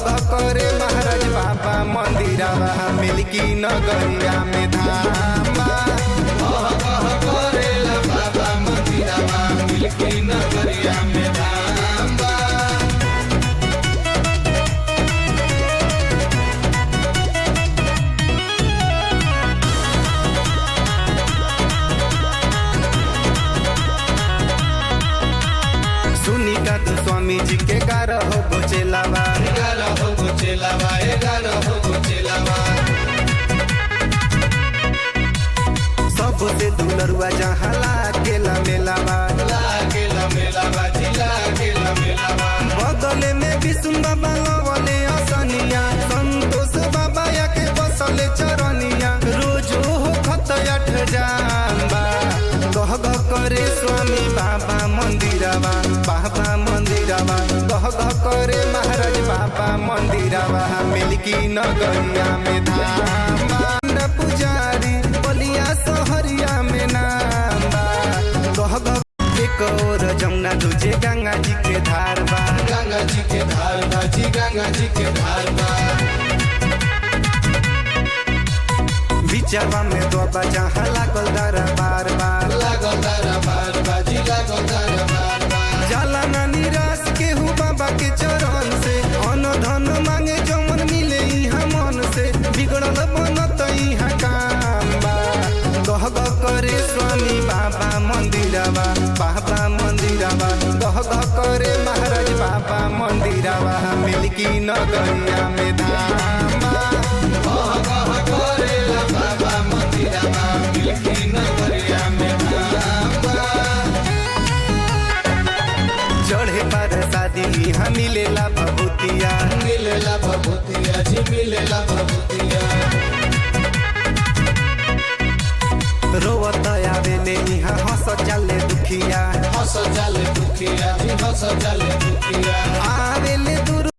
गह करे महाराज बाबा मंदिरवा मिल्की नगरिया में धाम गह करेला बाबा मंदिरवा मिल्की नगरिया में धाम बा। सुनी का तो स्वामी जी के 11 हो गो चेलावा 11 हो गो चेलावा 11 हो गो चेलावा। सबसे दुलरुआ जहाँ लागेला मेलावा लागेला मेलावा जी लागेला मेलावा। बगले में विष्णु बाबा लवले असनिया संतोष बाबा या के बसले चरनिया रोज हो खत 8 जाम्बा गह गह करे स्वामी बाबा मंदिरवा गह गह करे महाराज बाबा मंदिरवा मिल्की नगरिया में धाम पुजारी बलिया सहरिया में नाम गह गह एक और जमुना दूजे गंगा जी के धार बा गंगा जी के धार बा जी गंगा जी के धार बा। बिचवा में दोबा जहाँ लागल दरबार बा लागल दरबार बा जी लागल दरबार बा। जाला ना निराश केहू बाबा के चरण से अन धन मांगे जमन मिले यहाँ मन से बिगड़ल बनत यहाँ काम बा गह गह करे स्वामी बाबा मंदिरवा गह गह करे महाराज बाबा मंदिरवा मिल्की नगरिया में धाम गह गह करेला बाबा मंदिरवा मिल्की नगरिया में धाम बा। चढ़े पर शादी यहाँ मिलेला भभूतिया मिलेला भभूतिया जी मिलेला भभूतिया। रोवत आवेले यहाँ हंस चले दुखिया हंस जाले दुखिया जी हंस जाले दुखिया।